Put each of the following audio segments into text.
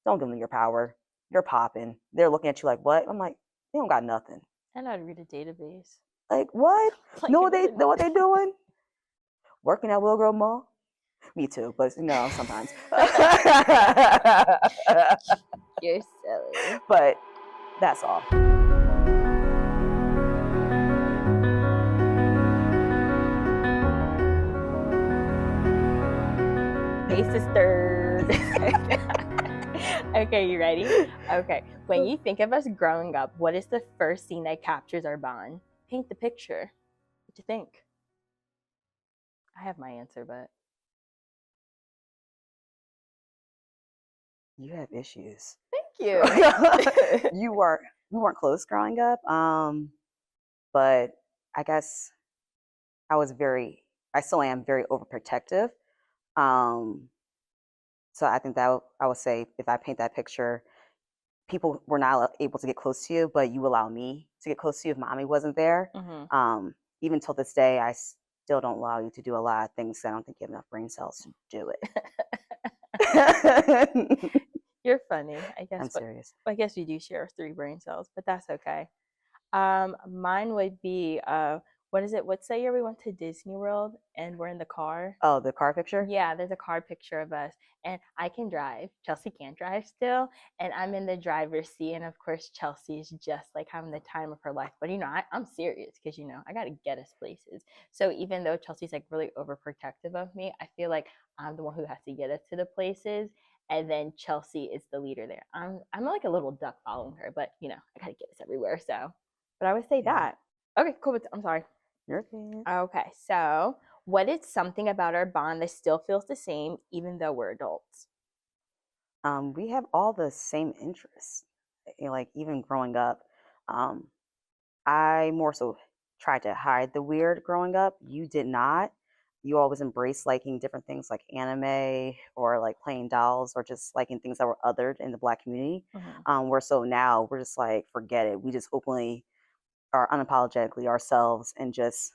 Don't give them your power. You're popping. They're looking at you like, what? I'm like, they don't got nothing. And I'd read a database. Like, what? Like, know what they doing? Working at Will Grove Mall? Me too, but sometimes. You're silly. But that's all. Hey, sister. Okay, you ready? Okay. When you think of us growing up, what is the first scene that captures our bond? Paint the picture. What do you think? I have my answer, but you have issues. Thank you. we weren't close growing up. But I guess I still am very overprotective. So I think that I would say if I paint that picture, people were not able to get close to you, but you allow me to get close to you if mommy wasn't there. Mm-hmm. Even till this day, I still don't allow you to do a lot of things. I don't think you have enough brain cells to do it. You're funny, I guess. I'm serious. I guess we do share 3 brain cells, but that's okay. Mine would be what is it? What's that year we went to Disney World and we're in the car? Oh, the car picture? Yeah, there's a car picture of us, and I can drive. Chelsea can't drive still, and I'm in the driver's seat, and of course Chelsea is just like having the time of her life. But I'm serious because I gotta get us places. So even though Chelsea's like really overprotective of me, I feel like I'm the one who has to get us to the places, and then Chelsea is the leader there. I'm like a little duck following her, but I gotta get us everywhere. So, but I would say that. Okay, cool. I'm sorry. You're okay. Okay, so what is something about our bond that still feels the same even though we're adults? We have all the same interests. Like even growing up, I more so tried to hide the weird growing up. You did not. You always embraced liking different things like anime or like playing dolls or just liking things that were othered in the Black community. Mm-hmm. Where so now we're just like, forget it. We just openly are unapologetically ourselves and just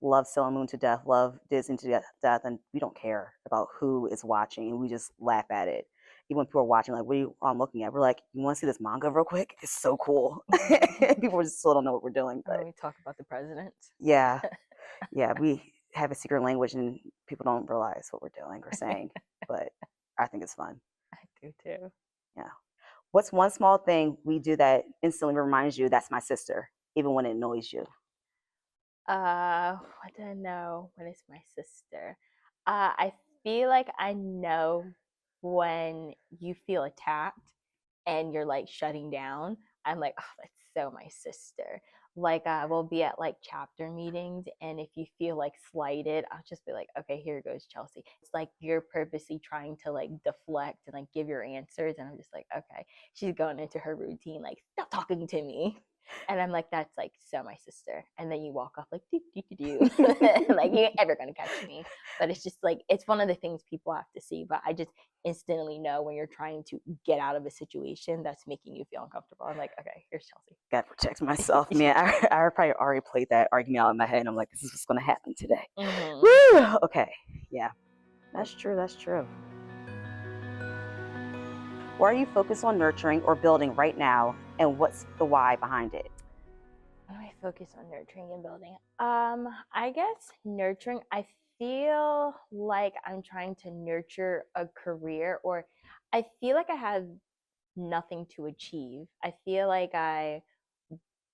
love Sailor Moon to death, love Disney to death, and we don't care about who is watching, and we just laugh at it. Even when people are watching, like, what are you looking at? We're like, you want to see this manga real quick? It's so cool. People just still don't know what we're doing. But we talk about the presidents. yeah, we have a secret language, and people don't realize what we're doing or saying. But I think it's fun. I do too. Yeah. What's one small thing we do that instantly reminds you that's my sister, even when it annoys you? What do I know? What is my sister? I feel like I know when you feel attacked and you're like shutting down. I'm like, oh, that's so my sister. Like, we'll be at like chapter meetings, and if you feel like slighted, I'll just be like, okay, here goes Chelsea. It's like you're purposely trying to like deflect and like give your answers, and I'm just like, okay, she's going into her routine, like, stop talking to me. And I'm like, that's like so my sister. And then you walk off like, do, do, do, do. Like, you ain't ever gonna catch me. But it's just like, it's one of the things people have to see. But I just instantly know when you're trying to get out of a situation that's making you feel uncomfortable. I'm like, okay, here's Chelsea. Gotta protect myself. Man, I probably already played that argument out in my head. And I'm like, this is what's gonna happen today. Mm-hmm. Woo! Okay. Yeah. That's true. Where are you focused on nurturing or building right now, and what's the why behind it? What do I focus on nurturing and building? I guess nurturing, I feel like I'm trying to nurture a career, or I feel like I have nothing to achieve. I feel like I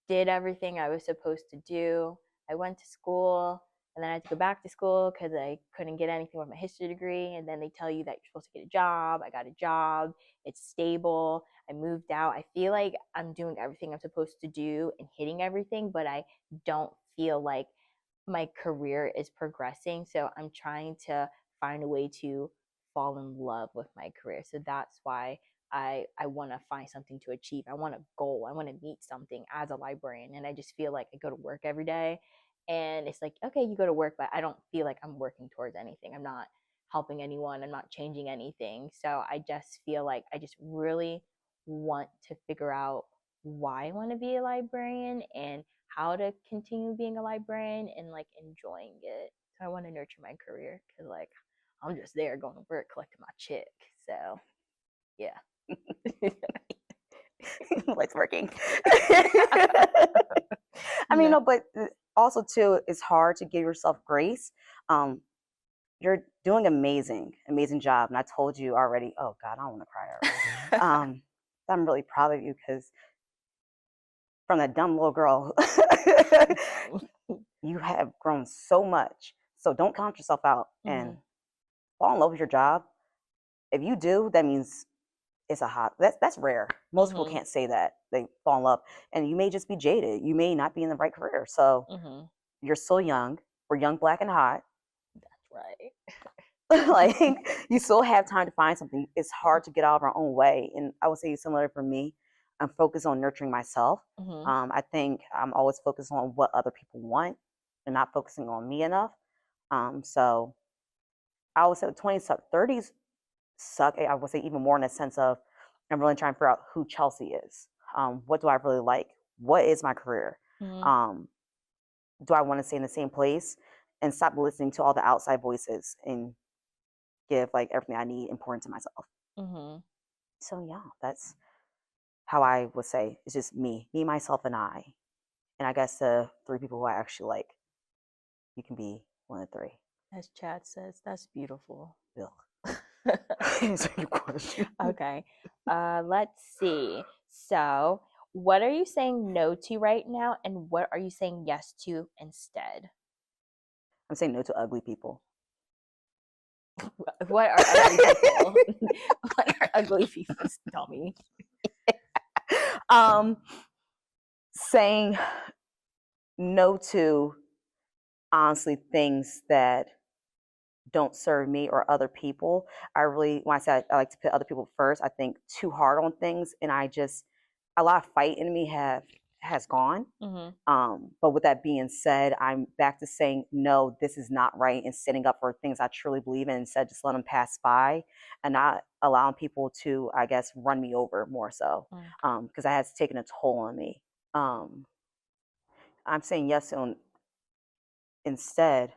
did everything I was supposed to do. I went to school, and then I had to go back to school because I couldn't get anything with my history degree. And then they tell you that you're supposed to get a job. I got a job. It's stable. I moved out. I feel like I'm doing everything I'm supposed to do and hitting everything, but I don't feel like my career is progressing. So I'm trying to find a way to fall in love with my career. So that's why I want to find something to achieve. I want a goal. I want to meet something as a librarian. And I just feel like I go to work every day, and it's like, okay, you go to work, but I don't feel like I'm working towards anything. I'm not helping anyone. I'm not changing anything. So I just feel like I just really want to figure out why I want to be a librarian and how to continue being a librarian and like enjoying it. So I want to nurture my career because like I'm just there going to work collecting my check. So yeah. Like working. I mean, No. no, but also too, it's hard to give yourself grace. Um, you're doing amazing job, and I told you already. Oh God, I don't want to cry already. Um, I'm really proud of you because from that dumb little girl, you have grown so much. So don't count yourself out and Mhm. fall in love with your job. If you do, that means it's a hot. That's rare. Most people Mhm. can't say that they fall in love, and you may just be jaded. You may not be in the right career. So Mhm. you're still young. We're young, black, and hot. That's right. Like you still have time to find something. It's hard to get out of our own way, and I would say similar for me. I'm focused on nurturing myself. Mhm. I think I'm always focused on what other people want and not focusing on me enough. So I would say the 20s, 30s suck. I would say even more in the sense of I'm really trying to figure out who Chelsea is. What do I really like? What is my career? Mhm. Um, do I want to stay in the same place and stop listening to all the outside voices and give like everything I need important to myself? Mhm. So yeah, that's how I would say it's just me, myself, and I. And I guess the three people who I actually like, you can be one of the three. As Chad says, that's beautiful. Bill. Answer your question. Okay. Let's see. So, what are you saying no to right now, and what are you saying yes to instead? I'm saying no to ugly people. What are ugly people? What are ugly people? Tell me. um, saying no to honestly things that don't serve me or other people. I really, when I say I like to put other people first, I think too hard on things, and I just a lot of fight in me has gone. Mhm. But with that being said, I'm back to saying no, this is not right, and setting up for things I truly believe in instead just let them pass by and not allowing people to, I guess, run me over more so Mm. because that has taken a toll on me. Um, I'm saying yes on instead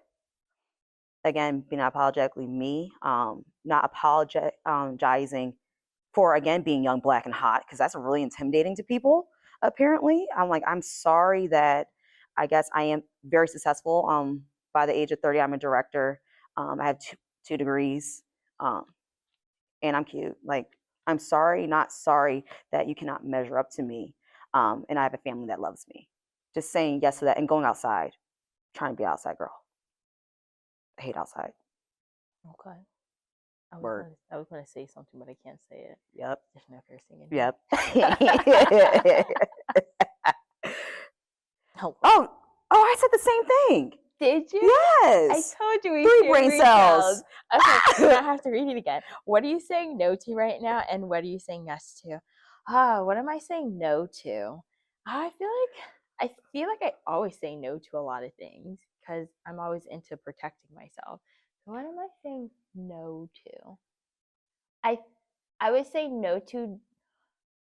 again being apologetically me, not apologizing for again being young, black, and hot because that's really intimidating to people. Apparently, I'm like I'm sorry that I guess I am very successful. By the age of 30, I'm a director. I have two degrees, um, and I'm cute. Like I'm sorry, not sorry that you cannot measure up to me. And I have a family that loves me. Just saying yes to that and going outside, trying to be outside girl. I hate outside. Okay. Word. I was gonna say something, but I can't say it. Yep. There's no cursing in Yep. here. Oh, Oh, I said the same thing. did you? I Yes. told you we Three share brain brain cells. cells. Okay, now I have to read it again. What are you saying no to right now, and what are you saying yes to? What am I saying no to? I feel like I always say no to a lot of things because I'm always into protecting myself. So what am I saying no to? I I would say no to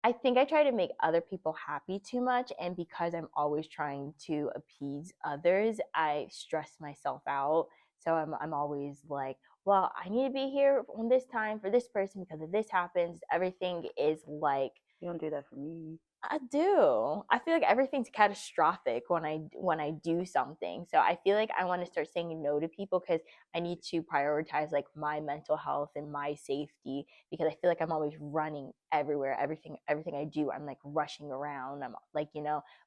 I think I try to make other people happy too much. And because I'm always trying to appease others, I stress myself out. So I'm always like, well, I need to be here on this time for this person because if this happens, everything is like You don't do that for me. I do. I feel like everything's catastrophic when I do something. So I feel like I want to start saying no to people because I need to prioritize like my mental health and my safety because I feel like I'm always running everywhere. Everything I do, I'm like rushing around. I'm like,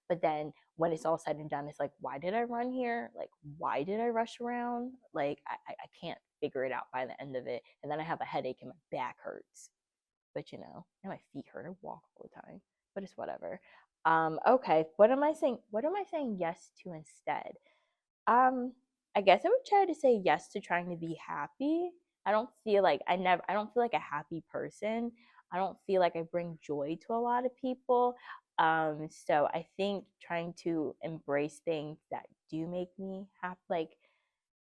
but then when it's all said and done, it's like, why did I run here? Like, why did I rush around? Like I can't figure it out by the end of it. And then I have a headache and my back hurts. But and my feet hurt. I walk all the time, but it's whatever. Okay, what am I saying? What am I saying yes to instead? Um, I guess I would try to say yes to trying to be happy. I don't feel like a happy person. I don't feel like I bring joy to a lot of people. So I think trying to embrace things that do make me happy, like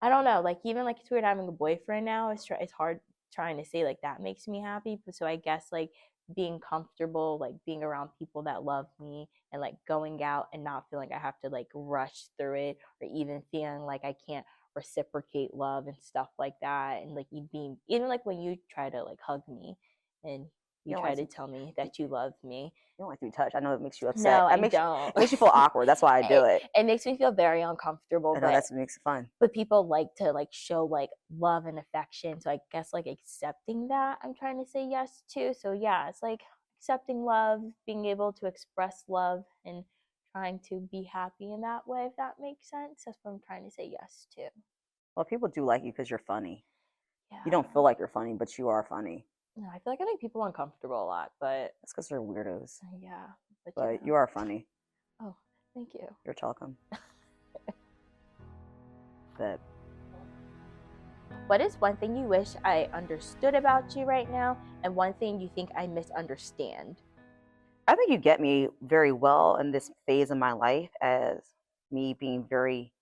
I don't know, like even like it's weird having a boyfriend now. It's hard trying to say like that makes me happy. But so I guess like being comfortable, like being around people that love me and like going out and not feeling like I have to like rush through it or even feeling like I can't reciprocate love and stuff like that. And like you being even like when you try to like hug me and You don't try like to to tell me that you love me. you don't like to be touched. I know it makes you upset. No, I don't. It makes you feel awkward. That's why I do it, it. it makes me feel very uncomfortable, I know but that's what makes it fun. people like to like show like love and affection. So I guess like accepting that I'm trying to say yes to. So yeah, it's like accepting love, being able to express love and trying to be happy in that way, if that makes sense. That's what I'm trying to say yes to. Well, people do like you because you're funny. You don't feel Yeah. like you're funny, but you are funny. No, I feel like I make people uncomfortable a lot, but That's because they're weirdos. yeah, but But you are funny. Oh, thank you. You're welcome. But What is one thing you wish I understood about you right now, and one thing you think I misunderstand? I think you get me very well in this phase of my life as me being very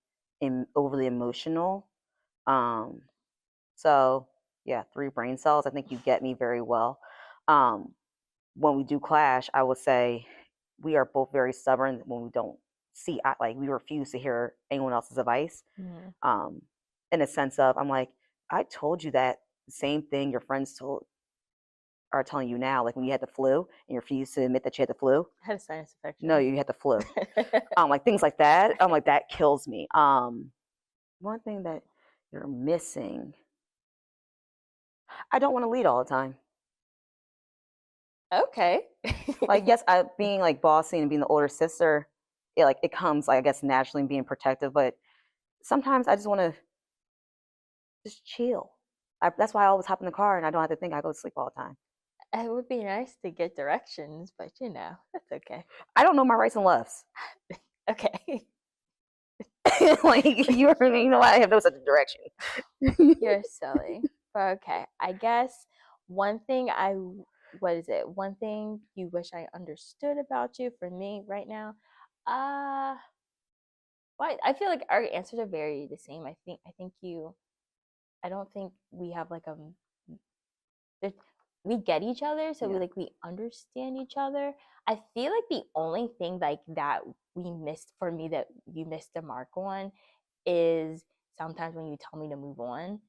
overly emotional. Um, so yeah, 3 brain cells. I think you get me very well. Um, when we do clash, I would say we are both very stubborn when we don't see, like we refuse to hear anyone else's advice. Mm. Um, in a sense of, I'm like, I told you that same thing your friends are telling you now, like when you had the flu and you refused to admit that you had the flu. I had a sinus No, infection. you had the flu. Like things like that. I'm like, that kills me. One thing that you're missing, I don't want to lead all the time. Okay. Like, yes, I being like bossy and being the older sister, it comes like I guess naturally being protective, but sometimes I just want to just chill. That's why I always hop in the car and I don't have to think. I go to sleep all the time. It would be nice to get directions, but that's okay. I don't know my rights and lefts. Okay. Like you know what? I have no such a direction. You're silly. But okay. I guess one thing what is it? One thing you wish I understood about you for me right now? Uh well, I feel like our answers are very the same. I don't think we have like we get each other, so Yeah. we understand each other. I feel like the only thing like that we missed for me that you missed the mark on is sometimes when you tell me to move on,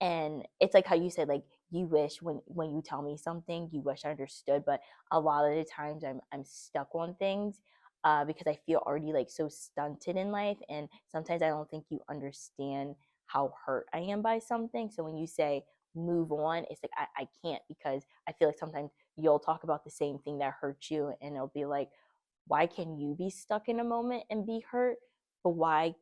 and it's like how you said like you wish when you tell me something you wish I understood, but a lot of the times I'm stuck on things because I feel already like so stunted in life, and sometimes I don't think you understand how hurt I am by something. So when you say move on, it's like I can't, because I feel like sometimes you'll talk about the same thing that hurt you and it'll be like, why can you be stuck in a moment and be hurt, but why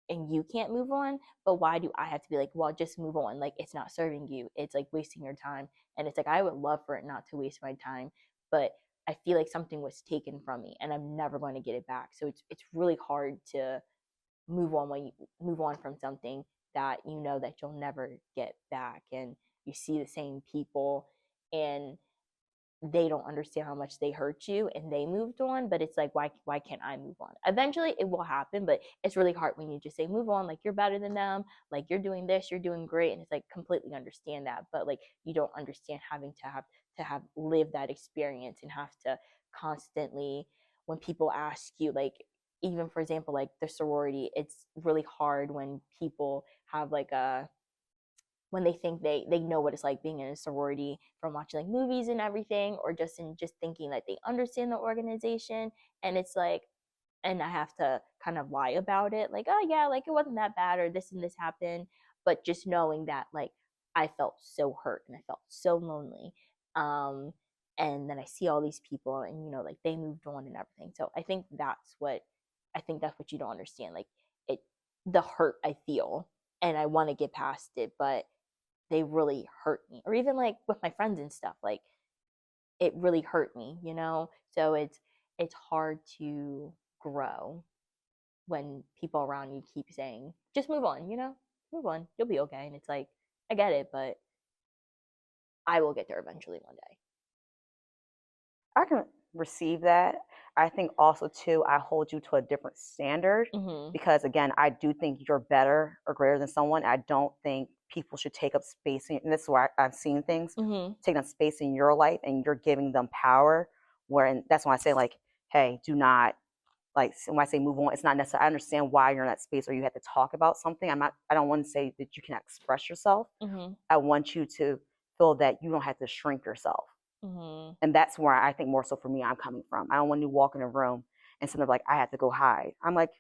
and you can't move on, but why do I have to be like, well, just move on, like it's not serving you, it's like wasting your time. And it's like I would love for it not to waste my time, but I feel like something was taken from me and I'm never going to get it back. So it's really hard to move on when you move on from something that you know that you'll never get back, and you see the same people and they don't understand how much they hurt you and they moved on, but it's like why can't I move on? Eventually it will happen, but it's really hard when you just say move on, like you're better than them, like you're doing this, you're doing great, and it's like completely understand that, but like you don't understand having to have lived that experience and have to constantly, when people ask you like, even for example like the sorority, it's really hard when people have like a when they think they know what it's like being in a sorority from watching like movies and everything, or just thinking that they understand the organization. And it's like, and I have to kind of lie about it, like, oh yeah, like it wasn't that bad, or this and this happened, but just knowing that like I felt so hurt and I felt so lonely. um and then I see all these people and like they moved on and everything. So I think that's what you don't understand, like it the hurt I feel, and I want to get past it, but they really hurt me. Or even like with my friends and stuff, like it really hurt me. So it's hard to grow when people around you keep saying just move on, you'll be okay. And it's like, I get it, but I will get there eventually one day. I can receive that. I think also too, I hold you to a different standard Mhm. because again, I do think you're better or greater than someone. I don't think people should take up space, and this is where I've seen things Mhm. taking up space in your life, and you're giving them power. And that's why I say like, hey, do not like when I say move on. It's not necessary. I understand why you're in that space where you have to talk about something. I'm not. I don't want to say that you cannot express yourself. Mhm. I want you to feel that you don't have to shrink yourself. Mhm. And that's where I think more so for me, I'm coming from. I don't want you to walk in a room and something like, I have to go hide. I'm like,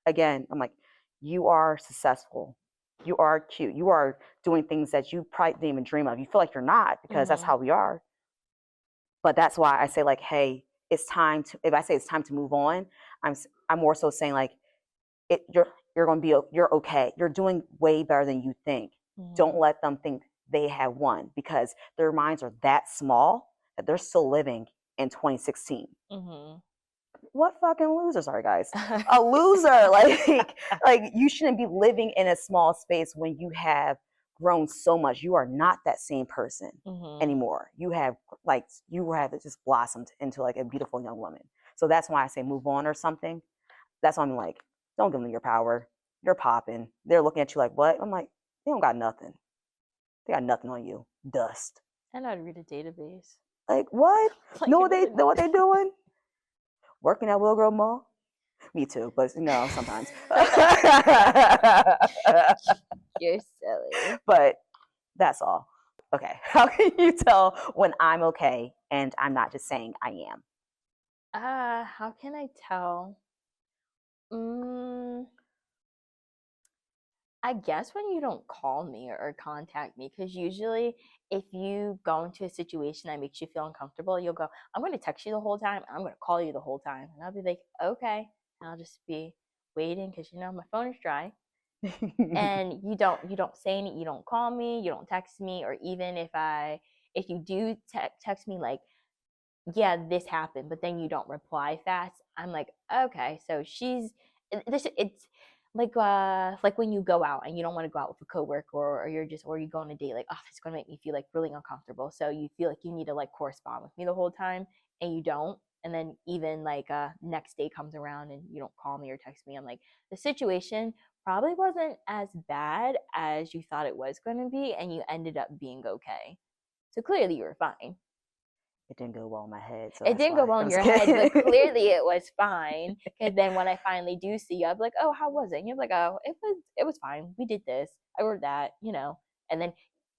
again, I'm like, you are successful. You are cute. You are doing things that you probably didn't even dream of. You feel like you're not because that's Mhm. how we are. But that's why I say like, hey, it's time to. If I say it's time to move on, I'm I'm more so saying like, you're going to be you're okay. You're doing way better than you think. Don't Mhm. let them think they have won because their minds are that small that they're still living in 2016. Mhm. What fucking losers are guys? A loser, like you shouldn't be living in a small space when you have grown so much. You are not that same person Mhm. anymore. You have just blossomed into like a beautiful young woman. So that's why I say move on or something. That's why I'm like, don't give them your power. You're popping. They're looking at you like what? I'm like, they don't got nothing. They got nothing on you. Dust. And I'd read a database. Like what? Like I Know didn't. what they doing? Working at Wilgrove Mall? Me too, but sometimes. You're silly. But that's all. Okay. How can you tell when I'm okay and I'm not just saying I am? How can I tell? Mm, I guess when you don't call me or contact me, because usually if you go into a situation that makes you feel uncomfortable, you'll go, I'm going to text you the whole time. I'm going to call you the whole time. And I'll be like, okay. And I'll just be waiting because, my phone is dry. And you don't say any, you don't call me, you don't text me, or even if you do text me like, yeah, this happened, but then you don't reply fast, I'm like, okay, so it's like when you go out and you don't want to go out with a coworker, or you go on a date, like, oh, it's gonna make me feel like really uncomfortable. So you feel like you need to like correspond with me the whole time, and you don't. And then even like next day comes around and you don't call me or text me. I'm like, the situation probably wasn't as bad as you thought it was going to be, and you ended up being okay. So clearly you were fine. It didn't go well in my head, so It that's didn't go why. well I'm in just your head, but kidding. clearly it was fine. Because then when I finally do see you, I'm like, oh, how was it? And you're like, oh, it was fine. We did this. I wrote that. And then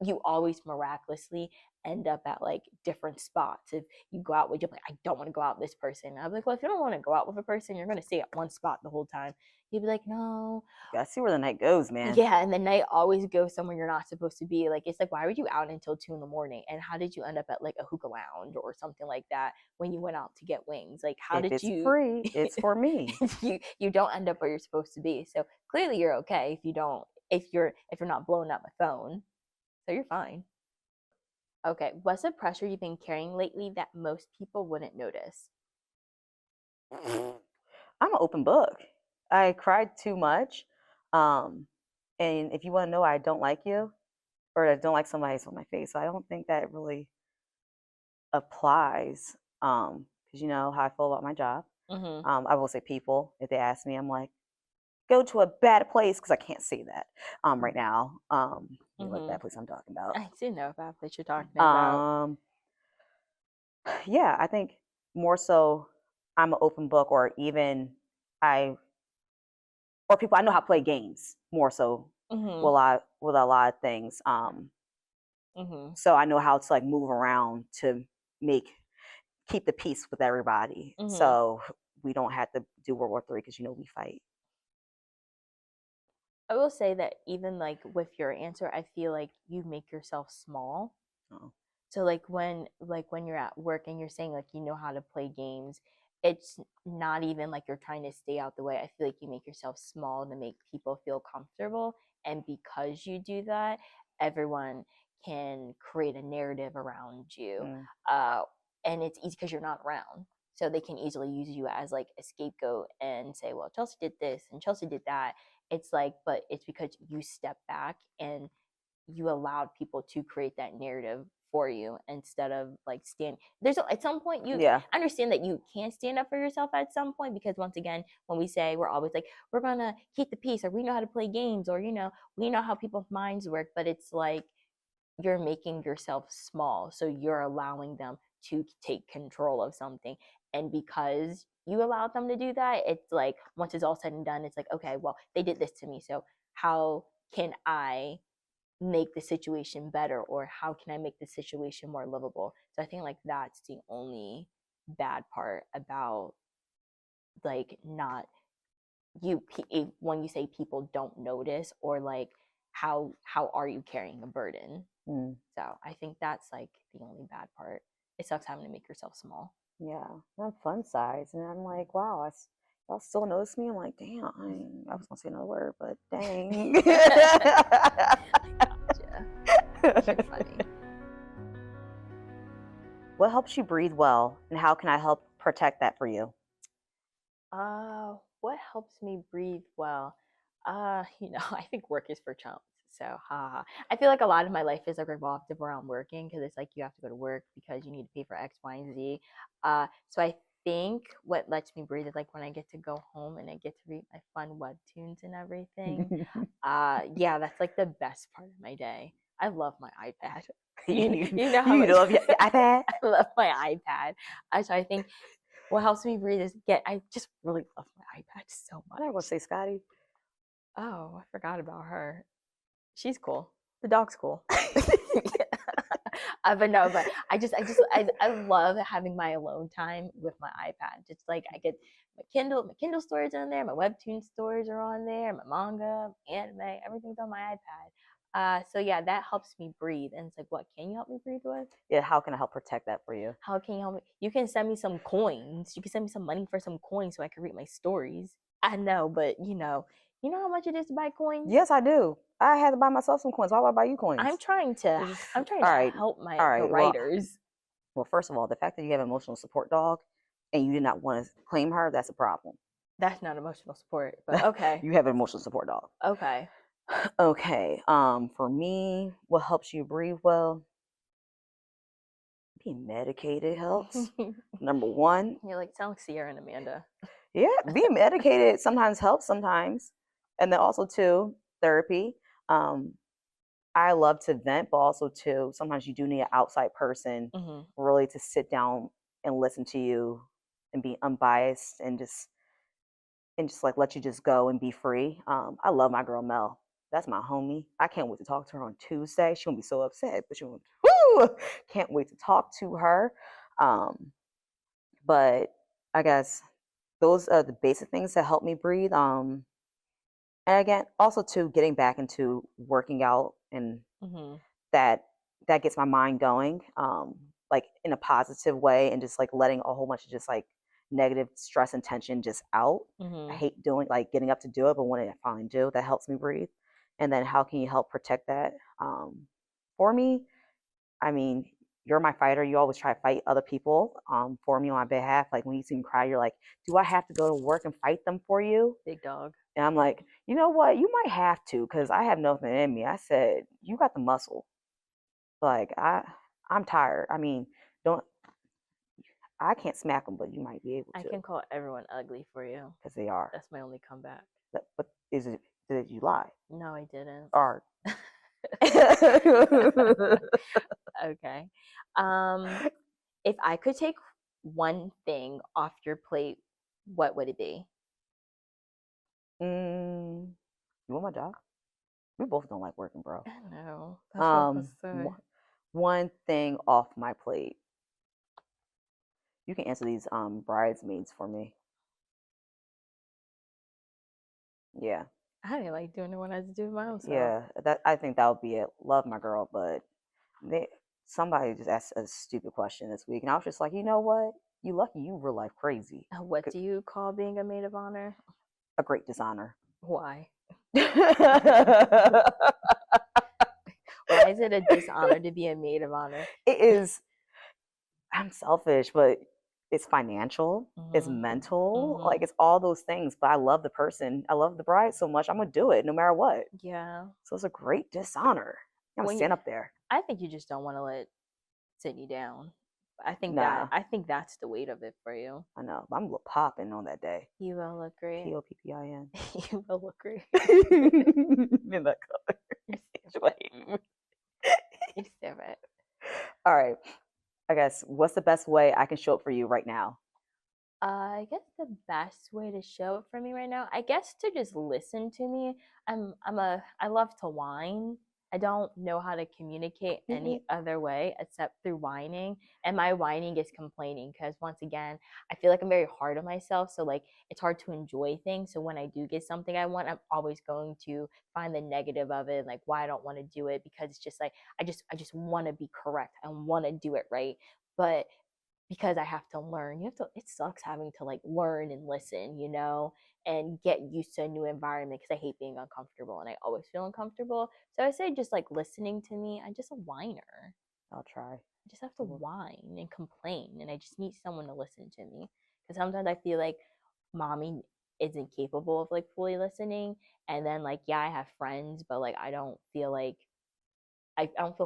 you always miraculously end up at like different spots. If you go out with, you're like, I don't want to go out with this person. I'm like, well, if you don't want to go out with a person, you're gonna stay at one spot the whole time. You'd be like, no, Gotta see where the night goes, man. yeah, and the night always goes somewhere you're not supposed to be. Like, it's like, why were you out until 2 in the morning? And how did you end up at like a hookah lounge or something like that when you went out to get wings? Like, how If did it's you free, it's for me. you don't end up where you're supposed to be. So clearly you're okay if you don't if you're not blowing up my phone. So you're fine. Okay. What's the pressure you've been carrying lately that most people wouldn't notice? I'm an open book. I cried too much. Um, and if you want to know I don't like you or I don't like somebody, it's on my face. So I don't think that really applies. Because you know how I feel about my job. Mm-hmm. I will say people, if they ask me, I'm like, go to a bad place because I can't say that right now. You know what Mm-hmm. bad place I'm talking about. I do know about what you're talking about. Um, yeah, I think more so I'm an open book, or even I or people I know how to play games more so Mm-hmm. with a lot of things. Mm-hmm. So I know how to like move around to make keep the peace with everybody. Mm-hmm. So we don't have to do World War III because we fight. I will say that even like with your answer, I feel like you make yourself small. So, So like when you're at work and you're saying like you know how to play games, it's not even like you're trying to stay out the way. I feel like you make yourself small to make people feel comfortable, and because you do that, everyone can create a narrative around you. mm, Uh and it's easy because you're not around. So they can easily use you as like a scapegoat and say, well, Chelsea did this and Chelsea did that. It's like, but it's because you step back and you allowed people to create that narrative for you instead of like at some point you yeah, understand that you can stand up for yourself at some point, because once again, when we say, we're always like, we're gonna keep the peace, or we know how to play games, or we know how people's minds work, but it's like you're making yourself small, so you're allowing them to take control of something. And because you allowed them to do that, it's like once it's all said and done, it's like, okay, well, they did this to me, so how can I make the situation better, or how can I make the situation more livable? So I think like that's the only bad part about like not when you say people don't notice, or like how are you carrying a burden? Mm. So I think that's like the only bad part. It sucks having to make yourself small. Yeah, I'm fun size, and I'm like, wow, y'all still notice me. I'm like, damn, I was gonna say another word, but dang. Gotcha. You're funny. What helps you breathe well, and how can I help protect that for you? What helps me breathe well? I think work is for chumps. So, haha. I feel like a lot of my life is like revolved around working, because it's like you have to go to work because you need to pay for X, Y, and Z. So I think what lets me breathe is like when I get to go home and I get to read my fun webtoons and everything. Yeah, that's like the best part of my day. I love my iPad. You know how You much love your iPad? I love my iPad. So I think what helps me breathe is I just really love my iPad so I'm not gonna much. say Scotty. Oh, I forgot about her. She's cool. The dog's cool. But no, but I love having my alone time with my iPad. Just like I get my Kindle stories on there, my webtoon stories are on there, my manga, anime, everything's on my iPad. So yeah, that helps me breathe. And it's like, what can you help me breathe with? Yeah, how can I help protect that for you? How can you help me? You can send me some coins. You can send me some money for some coins so I can read my stories. I know, but you know how much it is to buy coins? Yes, I do. I had to buy myself some coins. Why would I buy you coins? I'm trying to I'm trying All to right, help all the right. writers. Well, first of all, the fact that you have an emotional support dog and you did not want to claim her, that's a problem. That's not emotional support, but okay. You have an emotional support dog. Okay. Okay. For me, what helps you breathe well? Being medicated helps. Number one. You're like, sound like Sierra and Amanda. Yeah, being medicated sometimes helps sometimes. And then also too, therapy. Um, I love to vent, but also too, sometimes you do need an outside person Mm-hmm. really to sit down and listen to you and be unbiased and just like let you just go and be free. I love my girl Mel. That's my homie. I can't wait to talk to her on Tuesday. She won't be so upset, but can't wait to talk to her. Um, but I guess those are the basic things that help me breathe. And again, also too, getting back into working out, and Mm-hmm. that that gets my mind going, like in a positive way, and just like letting a whole bunch of just like negative stress and tension just out. I Mm-hmm. hate doing like getting up to do it, but when I finally do, that helps me breathe. And then how can you help protect that? For me, I mean, you're my fighter. You always try to fight other people for me on my behalf. Like when you see me cry, you're like, do I have to go to work and fight them for you? Big dog. And I'm like, you know what? You might have to, because I have nothing in me. I said, you got the muscle. Like I'm tired. I mean, don't I can't smack them, but you might be able I to, can call everyone ugly for you. because they are. That's my only comeback. But is it? Did you lie? No, I didn't. Or Okay. Um, if I could take one thing off your plate, what would it be? you want my job? We both don't like working, bro. I know. That's what I was Um, saying. one thing off my plate. You can answer these bridesmaids for me. Yeah, I didn't like doing it when I had to do it my own self. yeah. That I think that would be it. Love my girl, but they somebody just asked a stupid question this week, and I was just like, you know what? You lucky you real life crazy. What do you call being a maid of honor? A great dishonor. Why? It Why is it a dishonor to be a maid of honor? is. I'm selfish, but it's financial, it's Mm-hmm. mental, like Mm-hmm. it's all those things. But I love the person, I love the bride so much. I'm gonna do it no matter what. Yeah. So it's a great dishonor. I'm gonna When you, stand up there. I think you just don't want to let sit you down. Nah, I think that's the weight of it for you. I know. But I'm popping on that day. You will look great. Poppin. You will look great. In that color. You deserve it. All right. I guess what's the best way I can show up for you right now? I guess the best way to show it for me right now, I guess to just listen to me. I love to whine. I don't know how to communicate any other way except through whining. And my whining is complaining because, once again, I feel like I'm very hard on myself. So, like, it's hard to enjoy things. So, when I do get something I want, I'm always going to find the negative of it, like why I don't want to do it, because it's just like, I just want to be correct. I want to do it right. But because I have to learn, it sucks having to like learn and listen, and get used to a new environment because I hate being uncomfortable and I always feel uncomfortable. So I say, just like listening to me, I'm just a whiner. I'll try. I just have to whine and complain, and I just need someone to listen to me, because sometimes I feel like mommy isn't capable of like fully listening. And then, like, yeah, I have friends, but like I don't feel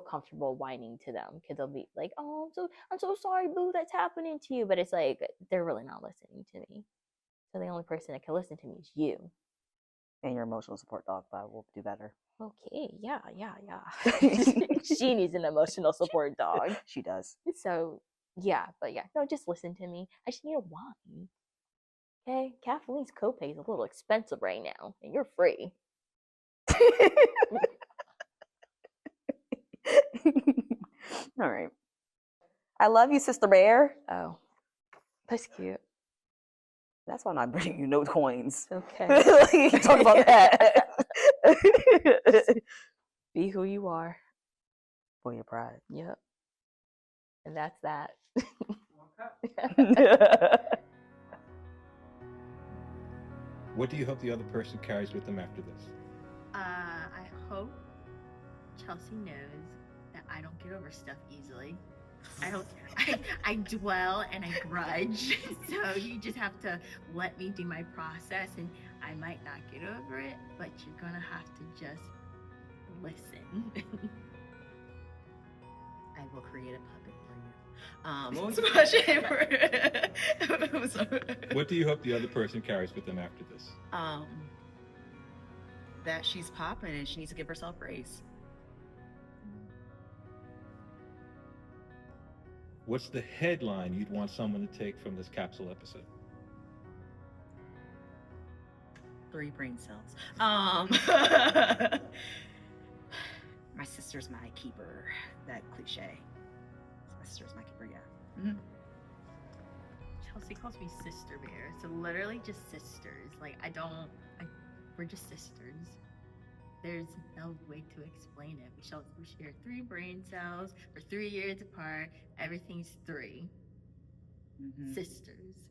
comfortable whining to them because they'll be like, "Oh, I'm so sorry, boo, that's happening to you." But it's like they're really not listening to me. So the only person that can listen to me is you. And your emotional support dog, but will do better. Okay, yeah. She needs an emotional support dog. She does. So yeah, but yeah, no, just listen to me. I just need a whine. Okay, Kathleen's copay is a little expensive right now, and you're free. All right. I love you, Sister Bear. Oh, that's cute. That's why I'm not bringing you no coins. Okay. Talk about that. Be who you are. For your pride. Yep. And that's that. What do you hope the other person carries with them after this? I hope Chelsea knows that I don't get over stuff easily. I dwell and I grudge. So you just have to let me do my process, and I might not get over it, but you're gonna have to just listen. I will create a puppet for you. What was the question? What do you hope the other person carries with them after this? That she's popping and she needs to give herself grace. What's the headline you'd want someone to take from this capsule episode? 3 brain cells. My sister's my keeper. That cliche. My sister's my keeper, yeah. Mm-hmm. Chelsea calls me Sister Bear. So literally just sisters. Like, we're just sisters. There's no way to explain it. We share 3 brain cells. We're 3 years apart. Everything's 3. Mm-hmm. Sisters.